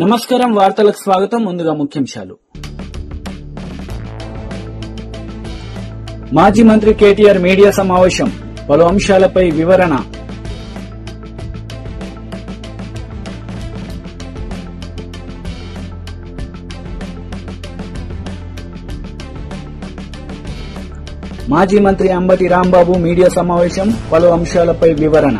నమస్కారం వార్తలకు స్వాగతం. ముందుగా ముఖ్యాంశాలు. మాజీ మంత్రి కేటీఆర్ మీడియా సమావేశం, పలు అంశాలపై వివరణ. మాజీ మంత్రి అంబటి రాంబాబు మీడియా సమావేశం, పలు అంశాలపై వివరణ.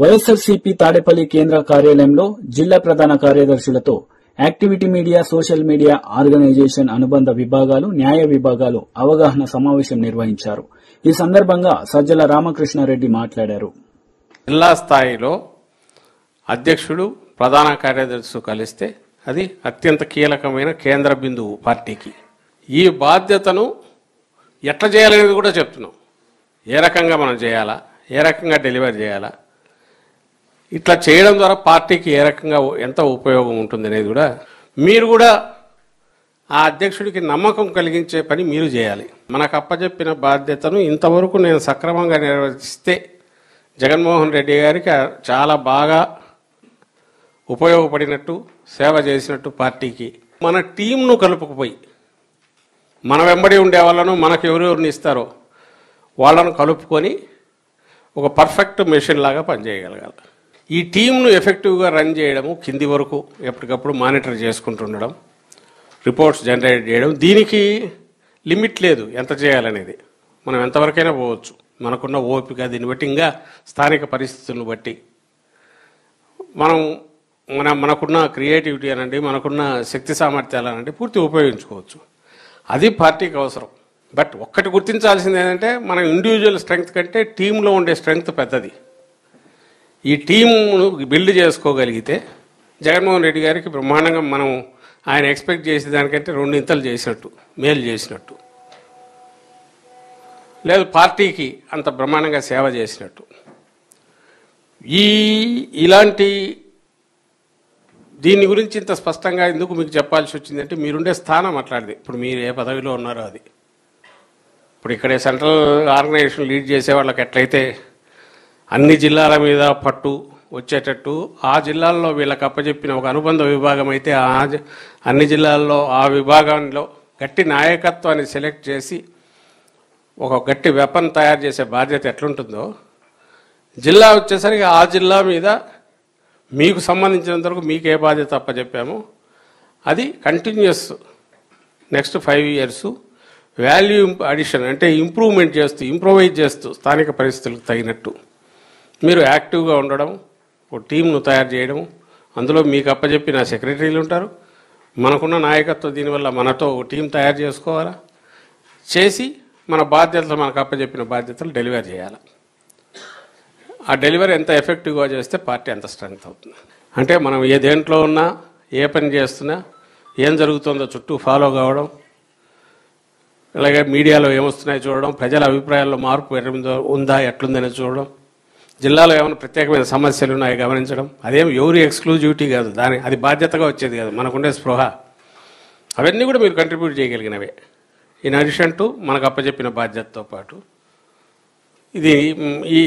వైఎస్ఆర్సీపీ తాడేపల్లి కేంద్ర కార్యాలయంలో జిల్లా ప్రధాన కార్యదర్శులతో activity media, social media organisation అనుబంధ విభాగాలు, న్యాయ విభాగాలు అవగాహన సమావేశం నిర్వహించారు. ఈ సందర్భంగా సజ్జల రామకృష్ణారెడ్డి మాట్లాడారు. జిల్లా స్థాయిలో అధ్యక్షుడు, ప్రధాన కార్యదర్శి కలిస్తే అది అత్యంత కీలకమైన కేంద్ర బిందువు పార్టీకి. ఈ బాధ్యతను ఎట్లా చేయాలనేది కూడా చెప్తున్నాం. ఏ రకంగా మనం చేయాలా, ఏ రకంగా డెలివరీ చేయాలా, ఇట్లా చేయడం ద్వారా పార్టీకి ఏ రకంగా ఎంత ఉపయోగం ఉంటుంది అనేది కూడా మీరు కూడా ఆ అధ్యక్షుడికి నమ్మకం కలిగించే పని మీరు చేయాలి. మనకు అప్పచెప్పిన బాధ్యతను ఇంతవరకు నేను సక్రమంగా నిర్వహిస్తే జగన్మోహన్ రెడ్డి గారికి చాలా బాగా ఉపయోగపడినట్టు, సేవ చేసినట్టు పార్టీకి. మన టీంను కలుపుకుపోయి మన వెంబడి ఉండే వాళ్ళను, మనకు ఎవరెవరిని ఇస్తారో వాళ్ళను కలుపుకొని ఒక పర్ఫెక్ట్ మెషిన్ లాగా పనిచేయగలగాలి. ఈ టీంను ఎఫెక్టివ్గా రన్ చేయడము, కింది వరకు ఎప్పటికప్పుడు మానిటర్ చేసుకుంటుండడం, రిపోర్ట్స్ జనరేట్ చేయడం. దీనికి లిమిట్ లేదు ఎంత చేయాలనేది. మనం ఎంతవరకైనా పోవచ్చు మనకున్న ఓపిక, దీన్ని బట్టి ఇంకా స్థానిక పరిస్థితులను బట్టి మనకున్న క్రియేటివిటీ అనండి, మనకున్న శక్తి సామర్థ్యాలు అనండి పూర్తి ఉపయోగించుకోవచ్చు. అది పార్టీకి అవసరం. బట్ ఒక్కటి గుర్తించాల్సింది ఏంటంటే మన ఇండివిజువల్ స్ట్రెంగ్త్ కంటే టీంలో ఉండే స్ట్రెంగ్త్ పెద్దది. ఈ టీంను బిల్డ్ చేసుకోగలిగితే జగన్మోహన్ రెడ్డి గారికి బ్రహ్మాండంగా మనం ఆయన ఎక్స్పెక్ట్ చేసే దానికంటే 2 ఇంతలు చేసినట్టు, మేలు చేసినట్టు, లేదు పార్టీకి అంత బ్రహ్మాండంగా సేవ చేసినట్టు. ఇలాంటి దీని గురించి ఇంత స్పష్టంగా ఎందుకు మీకు చెప్పాల్సి వచ్చిందంటే మీరుండే స్థానం అట్లాంటిది. ఇప్పుడు మీరు ఏ పదవిలో ఉన్నారో అది. ఇప్పుడు ఇక్కడే సెంట్రల్ ఆర్గనైజేషన్ లీడ్ చేసే వాళ్ళకి ఎట్లయితే అన్ని జిల్లాల మీద పట్టు వచ్చేటట్టు ఆ జిల్లాల్లో వీళ్ళకి అప్పచెప్పిన ఒక అనుబంధ విభాగం అయితే అన్ని జిల్లాల్లో ఆ విభాగంలో గట్టి నాయకత్వాన్ని సెలెక్ట్ చేసి ఒక గట్టి వెపన్ తయారు చేసే బాధ్యత ఎట్లుంటుందో, జిల్లా వచ్చేసరికి ఆ జిల్లా మీద మీకు సంబంధించినంత వరకు మీకు ఏ బాధ్యత అప్పచెప్పామో అది continuous next 5 years value addition, అంటే ఇంప్రూవ్మెంట్ చేస్తూ, ఇంప్రూవైజ్ చేస్తూ స్థానిక పరిస్థితులకు తగినట్టు మీరు యాక్టివ్గా ఉండడం, ఒక టీంను తయారు చేయడం. అందులో మీకు అప్పచెప్పిన సెక్రటరీలు ఉంటారు, మనకున్న నాయకత్వం. దీనివల్ల మనతో ఒక టీం తయారు చేసుకోవాలా, చేసి మన బాధ్యతలు, మనకు అప్పచెప్పిన బాధ్యతలు డెలివరీ చేయాలి. ఆ డెలివరీ ఎంత ఎఫెక్టివ్గా చేస్తే పార్టీ అంత స్ట్రెంగ్త్ అవుతుంది. అంటే మనం ఏ దేంట్లో ఉన్నా, ఏ పని చేస్తున్నా, ఏం జరుగుతుందో చుట్టూ ఫాలో కావడం, అలాగే మీడియాలో ఏమొస్తున్నాయో చూడడం, ప్రజల అభిప్రాయాల్లో మార్పు ఉందా ఎట్లుందని చూడడం, జిల్లాలో ఏమైనా ప్రత్యేకమైన సమస్యలు ఉన్నాయో గమనించడం. అదేం ఎవరి ఎక్స్క్లూజివిటీ కాదు, అది బాధ్యతగా వచ్చేది కాదు, మనకుండే స్పృహ. అవన్నీ కూడా మీరు కంట్రిబ్యూట్ చేయగలిగినవే. ఇన్ అడిషన్ టు మనకు అప్పచెప్పిన బాధ్యతతో పాటు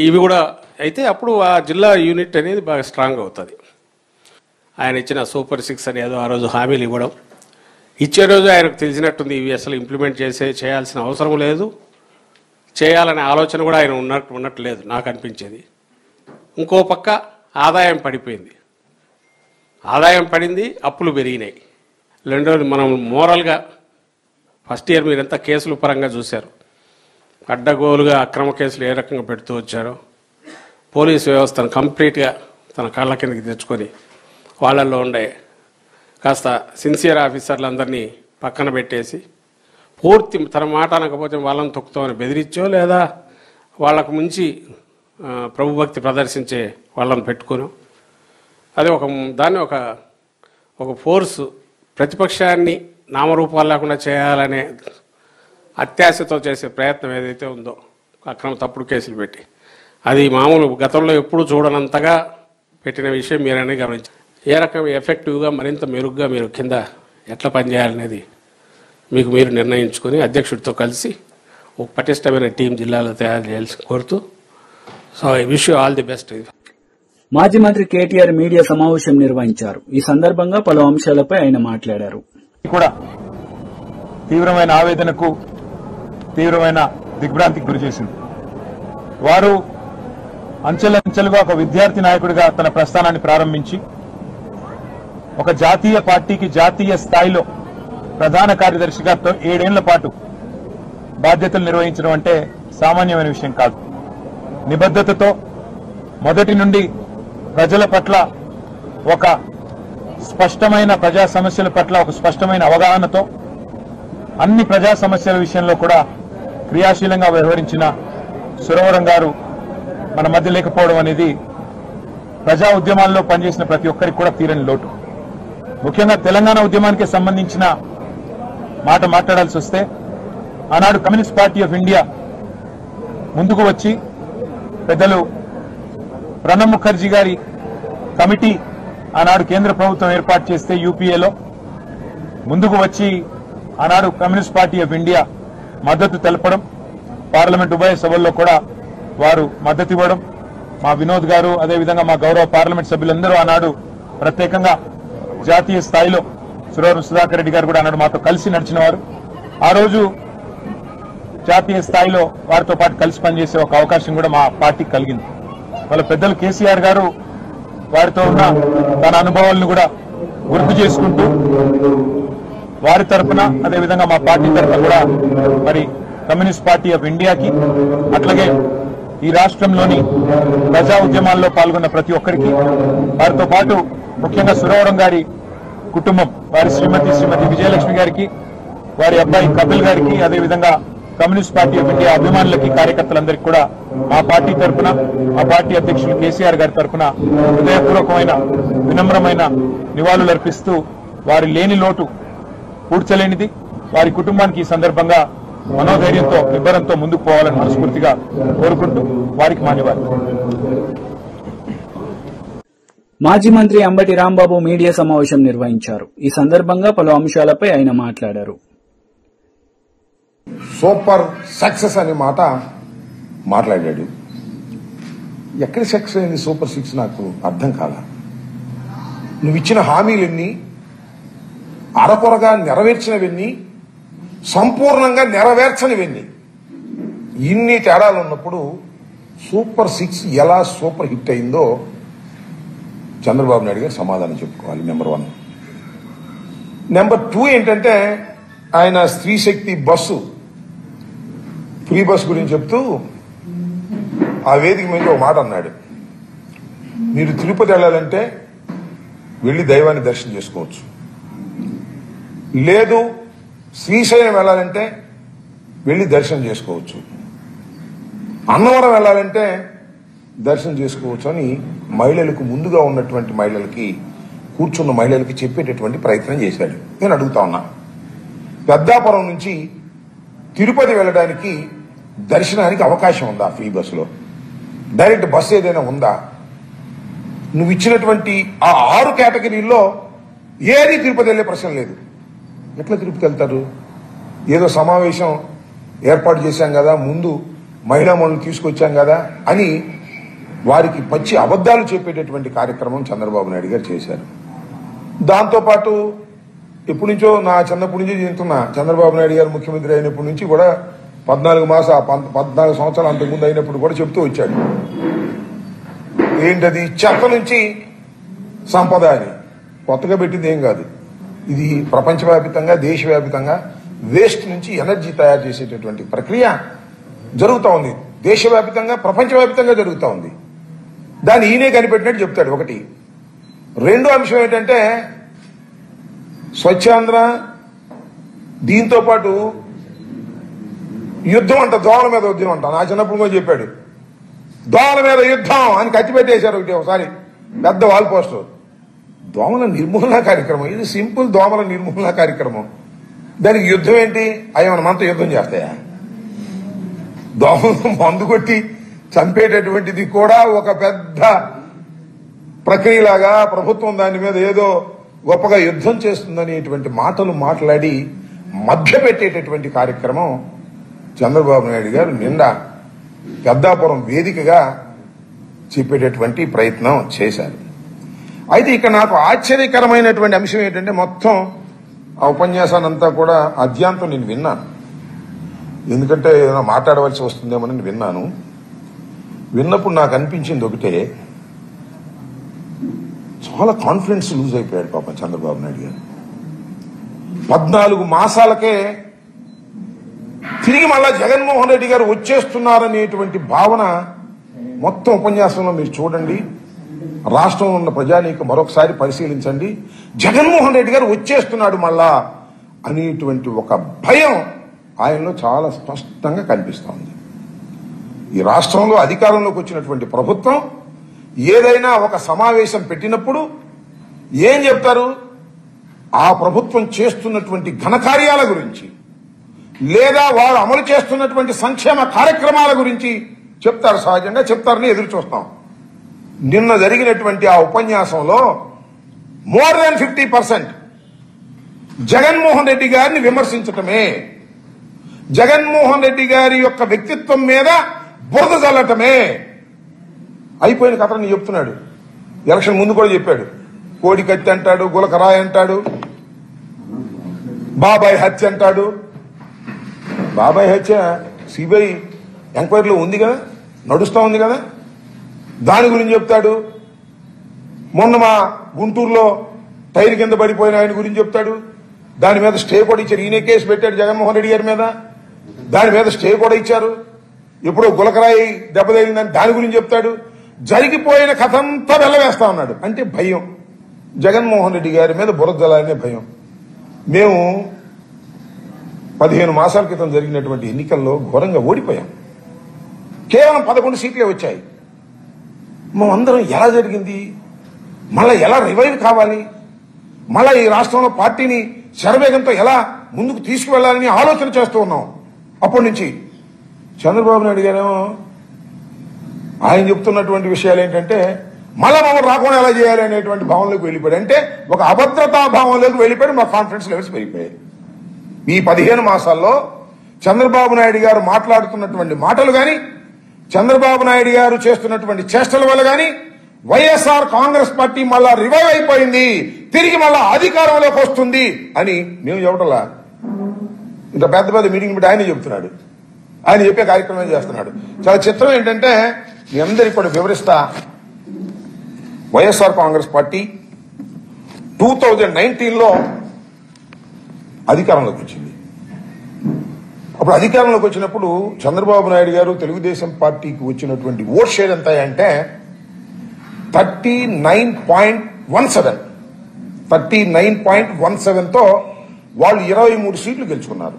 ఇవి కూడా అయితే అప్పుడు ఆ జిల్లా యూనిట్ అనేది బాగా స్ట్రాంగ్ అవుతుంది. ఆయన ఇచ్చిన సూపర్ 6 అనేదో ఆ రోజు హామీలు ఇవ్వడం, ఇచ్చే రోజు ఆయనకు తెలిసినట్టుంది ఇవి అసలు ఇంప్లిమెంట్ చేయాల్సిన అవసరం లేదు, చేయాలనే ఆలోచన కూడా ఆయన ఉన్నట్టు లేదు నాకు అనిపించేది. ఇంకో పక్క ఆదాయం పడిపోయింది, ఆదాయం పడింది, అప్పులు పెరిగినాయి. రెండోది మనం మోరల్గా ఫస్ట్ ఇయర్ మీరంతా కేసుల పరంగా చూశారు. అడ్డగోలుగా అక్రమ కేసులు ఏ రకంగా పెడుతూ వచ్చారో, పోలీసు వ్యవస్థను కంప్లీట్గా తన కాళ్ళ కిందకి తెచ్చుకొని వాళ్ళల్లో ఉండే కాస్త సిన్సియర్ ఆఫీసర్లందరినీ పక్కన పెట్టేసి పూర్తి తన మాట అనకపోతే వాళ్ళని తొక్కుతామని బెదిరించో, లేదా వాళ్ళకు మించి ప్రభుభక్తి ప్రదర్శించే వాళ్ళని పెట్టుకుని అది దాన్ని ఒక ఫోర్సు, ప్రతిపక్షాన్ని నామరూపాలు లేకుండా చేయాలనే అత్యాశతో చేసే ప్రయత్నం ఏదైతే ఉందో, అక్రమ తప్పుడు కేసులు పెట్టి, అది మామూలు గతంలో ఎప్పుడు చూడనంతగా పెట్టిన విషయం మీరనే గమనించారు. ఏ రకంగా ఎఫెక్టివ్గా మరింత మెరుగ్గా మీరు కింద ఎట్లా పనిచేయాలనేది మీకు మీరు నిర్ణయించుకొని అధ్యక్షుడితో కలిసి ఒక పటిష్టమైన టీం జిల్లాలో తయారు చేయాల్సి కోరుతూ so I wish you all the best. మాజీ మంత్రి కేటీఆర్ మీడియా సమావేశం నిర్వహించారు. ఈ సందర్భంగా పలు అంశాలపై ఆయన మాట్లాడారు. కూడా తీవ్రమైన ఆవేదనకు, తీవ్రమైన దిగ్భ్రాంతికి గురి చేసింది. వారు అంచెలంచెలుగా ఒక విద్యార్థి నాయకుడిగా తన ప్రస్థానాన్ని ప్రారంభించి ఒక జాతీయ పార్టీకి జాతీయ స్థాయిలో ప్రధాన కార్యదర్శిగా 7 ఏళ్ల పాటు బాధ్యతలు నిర్వహించడం అంటే సామాన్యమైన విషయం కాదు. నిబద్ధతతో మొదటి నుండి ప్రజల పట్ల ఒక స్పష్టమైన ప్రజా సమస్యల పట్ల ఒక స్పష్టమైన అవగాహనతో అన్ని ప్రజా సమస్యల విషయంలో కూడా క్రియాశీలంగా వ్యవహరించిన సురవరం గారు మన మధ్య లేకపోవడం అనేది ప్రజా ఉద్యమాల్లో పనిచేసిన ప్రతి ఒక్కరికి కూడా తీరని లోటు. ముఖ్యంగా తెలంగాణ ఉద్యమానికి సంబంధించిన మాట మాట్లాడాల్సి వస్తే ఆనాడు కమ్యూనిస్ట్ పార్టీ ఆఫ్ ఇండియా ముందుకు వచ్చి పెద్దలు ప్రణబ్ ముఖర్జీ గారి కమిటీ ఆనాడు కేంద్ర ప్రభుత్వం ఏర్పాటు చేస్తే యూపీఏలో ముందుకు వచ్చి ఆనాడు కమ్యూనిస్ట్ పార్టీ ఆఫ్ ఇండియా మద్దతు తెలపడం, పార్లమెంట్ ఉభయ సభల్లో కూడా వారు మద్దతు ఇవ్వడం, మా వినోద్ గారు అదేవిధంగా మా గౌరవ పార్లమెంట్ సభ్యులందరూ ఆనాడు ప్రత్యేకంగా జాతీయ స్థాయిలో సురవరం సుధాకర్ రెడ్డి గారు కూడా ఆనాడు మాతో కలిసి నడిచిన వారు. ఆ రోజు జాతీయ స్థాయిలో వారితో పాటు కలిసి పనిచేసే ఒక అవకాశం కూడా మా పార్టీకి కలిగింది. వాళ్ళ పెద్దలు కేసీఆర్ గారు వారితో ఉన్న తన అనుభవాలను కూడా గుర్తు చేసుకుంటూ వారి తరఫున అదేవిధంగా మా పార్టీ తరఫున కూడా మరి కమ్యూనిస్ట్ పార్టీ ఆఫ్ ఇండియాకి అట్లాగే ఈ రాష్ట్రంలోని ప్రజా ఉద్యమాల్లో పాల్గొన్న ప్రతి ఒక్కరికి, వారితో పాటు ముఖ్యంగా సురవరం గారి కుటుంబం వారి శ్రీమతి విజయలక్ష్మి గారికి, వారి అబ్బాయి కపిల్ గారికి, అదేవిధంగా కమ్యూనిస్ట్ పార్టీ ఆఫ్ ఇండియా అభిమానులకి, కార్యకర్తలందరికీ కూడా మా పార్టీ తరఫున, మా పార్టీ అధ్యక్షులు కేసీఆర్ గారి తరఫున హృదయపూర్వకమైన వినమ్రమైన నివాళులర్పిస్తూ వారి లేని లోటు పూడ్చలేనిది, వారి కుటుంబానికి ఈ సందర్భంగా మనోధైర్యంతో నిబ్బరంతో ముందుకు పోవాలని మనస్ఫూర్తిగా కోరుకుంటూ వారికి మాన్యవాదాలు. మాజీ మంత్రి అంబటి రాంబాబు మీడియా సమావేశం నిర్వహించారు. ఈ సందర్భంగా పలు అంశాలపై ఆయన మాట్లాడారు. సూపర్ సక్సెస్ అనే మాట మాట్లాడాడు. ఎక్కడ సక్సెస్ అయింది సూపర్ 6 నాకు అర్థం కాలా. నువ్వు ఇచ్చిన హామీలన్నీ అరకొరగా నెరవేర్చినవన్నీ, సంపూర్ణంగా నెరవేర్చనివన్నీ, ఇన్ని తేడాలు ఉన్నప్పుడు సూపర్ 6 ఎలా సూపర్ హిట్ అయిందో చంద్రబాబు నాయుడు గారు సమాధానం చెప్పుకోవాలి. నెంబర్ 1. నెంబర్ 2 ఏంటంటే ఆయన స్త్రీ శక్తి బస్సు ఫ్రీ బస్ గురించి చెప్తూ ఆ వేదిక మీద ఒక మాట అన్నాడు. మీరు తిరుపతి వెళ్ళాలంటే వెళ్లి దైవాన్ని దర్శనం చేసుకోవచ్చు, లేదు శ్రీశైలం వెళ్ళాలంటే వెళ్లి దర్శనం చేసుకోవచ్చు, అన్నవరం వెళ్ళాలంటే దర్శనం చేసుకోవచ్చు అని మహిళలకు, ముందుగా ఉన్నటువంటి మహిళలకి, కూర్చున్న మహిళలకి చెప్పేటటువంటి ప్రయత్నం చేశాడు. నేను అడుగుతా ఉన్నా, పెద్దాపురం నుంచి తిరుపతి వెళ్ళడానికి దర్శనానికి అవకాశం ఉందా? ఫ్రీ బస్సులో డైరెక్ట్ బస్సు ఏదైనా ఉందా? నువ్వు ఇచ్చినటువంటి ఆ 6 కేటగిరీల్లో ఏది తిరుపతి వెళ్లే ప్రశ్న లేదు. ఎట్లా తిరుపతి వెళ్తారు? ఏదో సమావేశం ఏర్పాటు చేశాం కదా, ముందు మహిళా మనులు తీసుకొచ్చాం కదా అని వారికి పచ్చి అబద్దాలు చెప్పేటటువంటి కార్యక్రమం చంద్రబాబు నాయుడు గారు చేశారు. దాంతోపాటు ఎప్పటి నుంచో, నా చిన్నప్పటి నుంచి చెప్తున్నా, చంద్రబాబు నాయుడు గారు ముఖ్యమంత్రి అయినప్పటి నుంచి కూడా 14 సంవత్సరాలు అంతకుముందు అయినప్పుడు కూడా చెప్తూ వచ్చాడు. ఏంటది? చెత్త నుంచి సంపద అని. కొత్తగా పెట్టింది ఏం కాదు. ఇది ప్రపంచవ్యాప్తంగా, దేశవ్యాప్తంగా వేస్ట్ నుంచి ఎనర్జీ తయారు చేసేటటువంటి ప్రక్రియ జరుగుతూ ఉంది. దేశవ్యాప్తంగా, ప్రపంచవ్యాప్తంగా జరుగుతూ ఉంది. దాన్ని ఈయనే కనిపెట్టినట్టు చెప్తాడు. ఒకటి. రెండో అంశం ఏంటంటే స్వచ్ఛాంధ్ర, దీంతో పాటు యుద్ధం అంట, దోమల మీద యుద్ధం అంట. నా చిన్నప్పుడు కూడా చెప్పాడు, దోమల మీద యుద్ధం అని కత్తి పెట్టేశారు ఒకసారి, పెద్ద వాల్ పోస్టర్. దోమల నిర్మూలన కార్యక్రమం ఇది. సింపుల్ దోమల నిర్మూలన కార్యక్రమం. దానికి యుద్ధం ఏంటి? అవి మన మనతో యుద్ధం చేస్తాయా? దోమలు మందు కొట్టి చంపేటటువంటిది కూడా ఒక పెద్ద ప్రక్రియలాగా ప్రభుత్వం దాని మీద ఏదో గొప్పగా యుద్ధం చేస్తుందనేటువంటి మాటలు మాట్లాడి మభ్యపెట్టేటటువంటి కార్యక్రమం చంద్రబాబు నాయుడు గారు నిండా పెద్దాపురం వేదికగా చెప్పేటటువంటి ప్రయత్నం చేశారు. అయితే ఇక్కడ నాకు ఆశ్చర్యకరమైనటువంటి అంశం ఏంటంటే మొత్తం ఆ ఉపన్యాసాన్ని అంతా కూడా అద్యాంతం నేను విన్నాను. ఎందుకంటే ఏదైనా మాట్లాడవలసి వస్తుందేమో నేను విన్నాను. విన్నప్పుడు నాకు అనిపించింది ఒకటే, చాలా కాన్ఫిడెన్స్ లూజ్ అయిపోయాడు పాపం చంద్రబాబు నాయుడు గారు. 14 మాసాలకే తిరిగి మళ్ళా జగన్మోహన్ రెడ్డి గారు వచ్చేస్తున్నారనేటువంటి భావన మొత్తం ఉపన్యాసంలో మీరు చూడండి. రాష్ట్రంలో ఉన్న ప్రజానీకం మరొకసారి పరిశీలించండి. జగన్మోహన్ రెడ్డి గారు వచ్చేస్తున్నాడు మళ్ళా అనేటువంటి ఒక భయం ఆయనలో చాలా స్పష్టంగా కనిపిస్తోంది. ఈ రాష్ట్రంలో అధికారంలోకి వచ్చినటువంటి ప్రభుత్వం ఏదైనా ఒక సమావేశం పెట్టినప్పుడు ఏం చెప్తారు? ఆ ప్రభుత్వం చేస్తున్నటువంటి ఘనకార్యాల గురించి లేదా వారు అమలు చేస్తున్నటువంటి సంక్షేమ కార్యక్రమాల గురించి చెప్తారు. సహజంగా చెప్తారని ఎదురు చూస్తాం. నిన్న జరిగినటువంటి ఆ ఉపన్యాసంలో మోర్ దాన్ 50% జగన్మోహన్ రెడ్డి గారిని విమర్శించటమే, జగన్మోహన్ రెడ్డి గారి యొక్క వ్యక్తిత్వం మీద బురద చల్లటమే అయిపోయిన కథని చెప్తున్నాడు. ఎలక్షన్ ముందు కూడా చెప్పాడు. కోడి కత్తి అంటాడు, గులకరాయి అంటాడు, బాబాయ్ హత్య అంటాడు. బాబాయ్ హత్య సిబిఐ ఎంక్వైరీలో ఉంది కదా, నడుస్తూ ఉంది కదా, దాని గురించి చెప్తాడు. మొన్న మా గుంటూరులో టైర్ కింద పడిపోయిన ఆయన గురించి చెప్తాడు. దాని మీద స్టే కూడా ఇచ్చారు. ఈయన కేసు పెట్టాడు జగన్మోహన్ రెడ్డి గారి మీద, దాని మీద స్టే కూడా ఇచ్చారు. ఎప్పుడో గులకరాయి దెబ్బతగిలిందని దాని గురించి చెప్తాడు. జరిగిపోయిన కథ అంతా వెళ్ళవేస్తా ఉన్నాడు. అంటే భయం, జగన్మోహన్ రెడ్డి గారి మీద బురద జల్లాలనే భయం. మేము 15 మాసాల క్రితం జరిగినటువంటి ఎన్నికల్లో ఘోరంగా ఓడిపోయాం. కేవలం 11 సీట్లే వచ్చాయి. మేమందరం ఎలా జరిగింది, మళ్ళా ఎలా రివైవ్ కావాలి, మళ్ళా ఈ రాష్ట్రంలో పార్టీని శరవేగంతో ఎలా ముందుకు తీసుకువెళ్లాలని ఆలోచన చేస్తూ ఉన్నాం. అప్పటి నుంచి చంద్రబాబు నాయుడు గారేమో ఆయన చెప్తున్నటువంటి విషయాలు ఏంటంటే మళ్ళా మమ్మల్ని రాకుండా ఎలా చేయాలి అనేటువంటి భావంలోకి వెళ్ళిపోయాడు. అంటే ఒక అభద్రతా భావంలోకి వెళ్ళిపోయాడు. మా కాన్ఫిడెన్స్ లెవెల్స్ పెరిగిపోయాయి. ఈ 15 మాసాల్లో చంద్రబాబు నాయుడు గారు మాట్లాడుతున్నటువంటి మాటలు గాని, చంద్రబాబు నాయుడు గారు చేస్తున్నటువంటి చేష్టల వల్ల గాని వైఎస్ఆర్ కాంగ్రెస్ పార్టీ మళ్ళా రివైవ్ అయిపోయింది, తిరిగి మళ్ళా అధికారంలోకి వస్తుంది అని మేము చెప్పటలా. ఇంత పెద్ద పెద్ద మీటింగ్ పెట్టి ఆయన చెప్తున్నాడు. ఆయన చెప్పే కార్యక్రమం చేస్తున్నాడు. చాలా చిత్రం ఏంటంటే మీ అందరికీ కూడా వివరిస్తా. వైఎస్ఆర్ కాంగ్రెస్ పార్టీ 2019లో అధికారంలోకి వచ్చింది. అప్పుడు అధికారంలోకి వచ్చినప్పుడు చంద్రబాబు నాయుడు గారు తెలుగుదేశం పార్టీకి వచ్చినటువంటి ఓట్ షేర్ ఎంత అంటే 39.17తో వాళ్ళు 23 సీట్లు గెలుచుకున్నారు.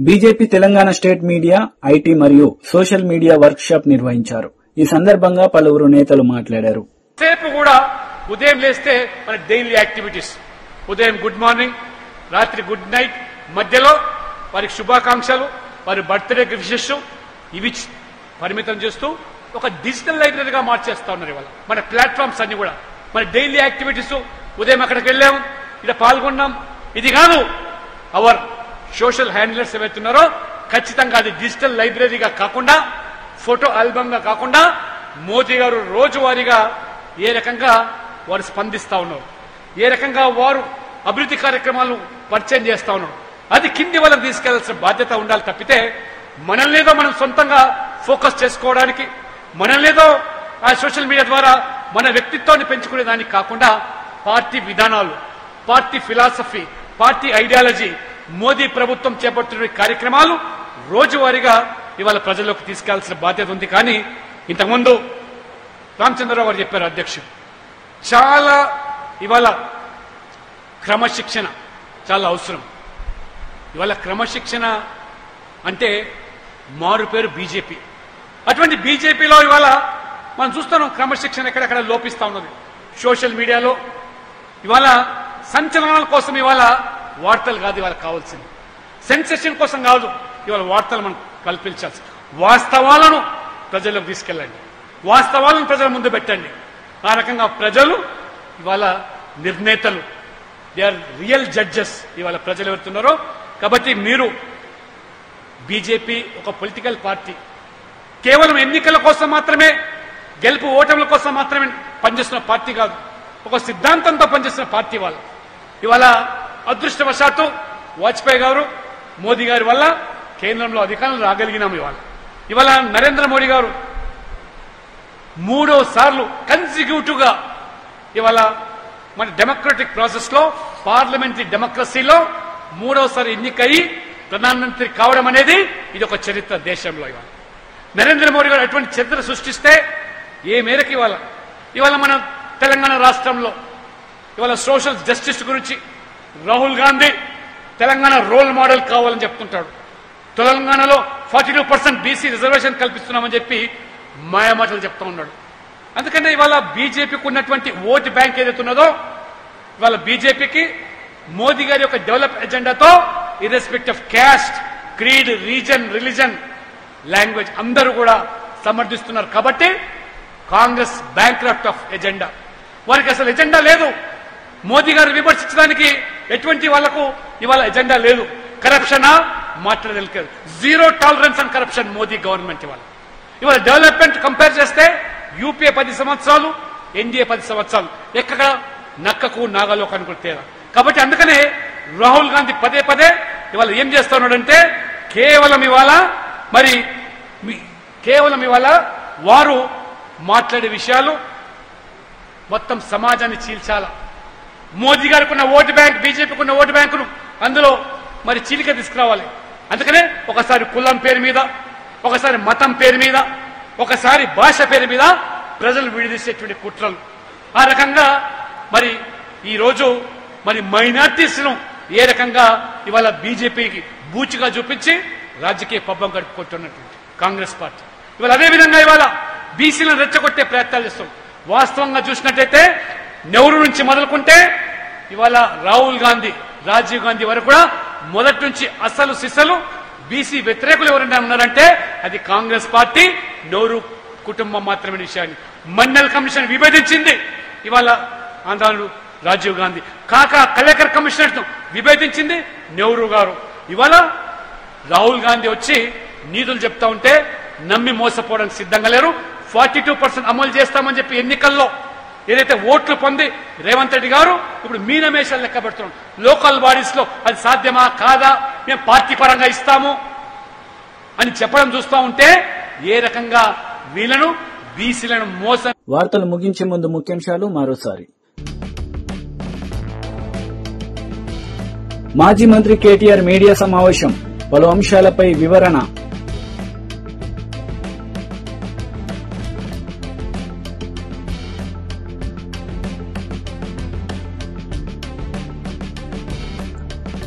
BJP Telangana state media, IT మరియు సోషల్ మీడియా వర్క్ షాప్ నిర్వహించారు. ఈ సందర్భంగా పలువురు నేతలు మాట్లాడారు. సేపు కూడా ఉదయం లేస్తే మన డైలీ యాక్టివిటీస్, ఉదయం గుడ్ మార్నింగ్, రాత్రి గుడ్ నైట్, మధ్యలో వారికి శుభాకాంక్షలు, వారి బర్త్డేకి విషెస్ ఇవి పరిమితం చేస్తూ ఒక డిజిటల్ లైబ్రరీగా మార్చేస్తా ఉన్నారు. ఇవాళ మన ప్లాట్ఫామ్స్ అన్ని కూడా మన డైలీ యాక్టివిటీస్, ఉదయం అక్కడికి వెళ్ళాం, ఇక్కడ పాల్గొన్నాం, ఇది కాదు. అవర్ సోషల్ హ్యాండిలర్స్ ఏవైతున్నారో ఖచ్చితంగా అది డిజిటల్ లైబ్రరీగా కాకుండా, ఫోటో ఆల్బమ్ గా కాకుండా మోదీ గారు రోజువారీగా ఏ రకంగా వారు స్పందిస్తా ఉన్నారు, ఏ రకంగా వారు అభివృద్ధి కార్యక్రమాలను పరిచయం చేస్తా ఉన్నారు, అది కింది వాళ్ళకి తీసుకెళ్లాల్సిన బాధ్యత ఉండాలి. తప్పితే మనల్నేదో మనం సొంతంగా ఫోకస్ చేసుకోవడానికి, మనల్నేదో ఆ సోషల్ మీడియా ద్వారా మన వ్యక్తిత్వాన్ని పెంచుకునే దానికి కాకుండా పార్టీ విధానాలు, party philosophy, party ideology, Modi ప్రభుత్వం చేపడుతున్న కార్యక్రమాలు రోజువారీగా ఇవాళ ప్రజల్లోకి తీసుకెళ్లాల్సిన బాధ్యత ఉంది. కానీ ఇంతకుముందు రామచంద్రరావు గారు చెప్పారు, అధ్యక్షుడు, చాలా ఇవాళ క్రమశిక్షణ చాలా అవసరం. ఇవాళ క్రమశిక్షణ అంటే మారు పేరు బీజేపీ. అటువంటి బీజేపీలో ఇవాళ మనం చూస్తున్నాం క్రమశిక్షణ ఎక్కడెక్కడ లోపిస్తా ఉన్నది. సోషల్ మీడియాలో ఇవాళ సంచలనాల కోసం ఇవాళ వార్తలు కాదు ఇవాళ కావాల్సింది, సెన్సేషన్ కోసం కాదు ఇవాళ వార్తలు మనం కల్పించాల్సి. వాస్తవాలను ప్రజలకు తీసుకెళ్ళండి, వాస్తవాలను ప్రజల ముందు పెట్టండి. ఆ రకంగా ప్రజలు ఇవాళ నిర్ణేతలు, దే ఆర్ రియల్ జడ్జెస్ ఇవాళ ప్రజలు ఎవరుతున్నారో. కాబట్టి మీరు బీజేపీ ఒక పొలిటికల్ పార్టీ, కేవలం ఎన్నికల కోసం మాత్రమే, గెలుపు ఓటముల కోసం మాత్రమే పనిచేస్తున్న పార్టీ కాదు, ఒక సిద్ధాంతంతో పనిచేస్తున్న పార్టీ వాళ్ళు. ఇవాళ అదృష్టవశాత్తు వాజ్పేయి గారు, మోదీ గారి వల్ల కేంద్రంలో అధికారంలో రాగలిగినాం. ఇవాళ నరేంద్ర మోడీ గారు 3వ సార్లు కన్సిక్యూటివ్ గా ఇవాళ మన డెమోక్రటిక్ ప్రాసెస్ లో, పార్లమెంటరీ డెమోక్రసీలో 3వసారి ఎన్నికయి ప్రధానమంత్రి కావడం అనేది ఇది ఒక చరిత్ర దేశంలో. నరేంద్ర మోడీ గారు అటువంటి చరిత్ర సృష్టిస్తే ఏ మేరకు ఇవాళ మన తెలంగాణ రాష్ట్రంలో ఇవాళ సోషల్ జస్టిస్ గురించి రాహుల్ గాంధీ తెలంగాణ రోల్ మోడల్ కావాలని చెప్తుంటాడు. తెలంగాణలో 42% బీసీ రిజర్వేషన్ కల్పిస్తున్నామని చెప్పి మాయమాటలు చెప్తా ఉన్నాడు. అందుకనే ఇవాళ బీజేపీకి ఉన్నటువంటి ఓటు బ్యాంక్ ఏదైతే ఉన్నదో, ఇవాళ బీజేపీకి మోదీ గారి యొక్క డెవలప్ ఎజెండాతో irrespect of caste, creed, reason, religion, language అందరూ కూడా సమర్థిస్తున్నారు. కాబట్టి కాంగ్రెస్ బ్యాంక్రప్ట్ ఆఫ్ ఎజెండా, వారికి అసలు ఎజెండా లేదు. మోదీ గారు విమర్శించడానికి ఎటువంటి వాళ్లకు ఇవాళ ఎజెండా లేదు. కరప్షనా మాట్లాడగలిగారు. 0 tolerance on corruption Modi government. ఇవాళ డెవలప్మెంట్ కంపేర్ చేస్తే యూపీఏ 10 సంవత్సరాలు, ఎన్డీఏ 10 సంవత్సరాలు, ఎక్కడ నక్కకు నాగలో కనుకుంటే. కాబట్టి అందుకనే రాహుల్ గాంధీ పదే పదే ఇవాళ ఏం చేస్తా ఉన్నాడంటే కేవలం ఇవాళ వారు మాట్లాడే విషయాలు మొత్తం సమాజాన్ని చీల్చాల. మోదీ గారికి ఉన్న ఓటు బ్యాంక్, బీజేపీకి ఉన్న ఓటు బ్యాంకును అందులో చీలిక తీసుకురావాలి. అందుకనే ఒకసారి కులం పేరు మీద, ఒకసారి మతం పేరు మీద, ఒకసారి భాష పేరు మీద ప్రజలు విడదీసేటువంటి కుట్రలు. ఆ రకంగా ఈ రోజు మైనార్టీస్ ను ఏ రకంగా ఇవాళ బీజేపీకి బూచిగా చూపించి రాజకీయ పబ్బం గడుపుకుంటున్నటువంటి కాంగ్రెస్ పార్టీ ఇవాళ అదేవిధంగా ఇవాళ బీసీలను రెచ్చగొట్టే ప్రయత్నాలు చేస్తాం. వాస్తవంగా చూసినట్టయితే నెహ్రూ నుంచి మొదలుకుంటే ఇవాళ రాహుల్ గాంధీ, రాజీవ్ గాంధీ వరకు కూడా మొదటి నుంచి అసలు సిసలు బీసీ వ్యతిరేకులు ఎవరైనా ఉన్నారంటే అది కాంగ్రెస్ పార్టీ, నెహ్రూ కుటుంబం మాత్రమే. విషయాన్ని మండల్ కమిషన్ విభేదించింది ఇవాళ ఆంధ్రాలో రాజీవ్ గాంధీ. కలేకర్ కమిషనర్ విభేదించింది నెహ్రూ గారు. ఇవాళ రాహుల్ గాంధీ వచ్చి నీతులు చెప్తా ఉంటే నమ్మి మోసపోవడానికి సిద్ధంగా లేరు. 42% అమలు చేస్తామని చెప్పి ఎన్నికల్లో ఏదైతే ఓట్లు పొంది రేవంత్ రెడ్డి గారు ఇప్పుడు మీనమేషాలు లెక్క పెడుతున్నాం. లోకల్ బాడీస్ లో అది సాధ్యమా కాదా, మేము పార్టీ పరంగా ఇస్తాము అని చెప్పడం చూస్తూ ఉంటే ఏ రకంగా వీళ్ళను బీసీలను మోసం. వార్తలు ముగించే ముందు ముఖ్యాంశాలు మరోసారి. మాజీ మంత్రి కేటీఆర్ మీడియా సమావేశం, పలు అంశాలపై వివరణ.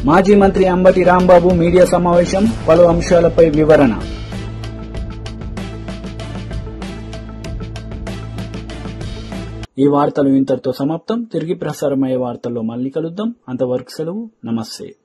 మాజీ మంత్రి అంబటి రాంబాబు మీడియా సమావేశం, పలు అంశాలపై వివరణ. ఈ వార్తలు ఇంతటితో సమాప్తం. తిరిగి ప్రసారమయ్యే వార్తల్లో మళ్ళీ కలుద్దాం. అంతవరకు సెలవు. నమస్తే.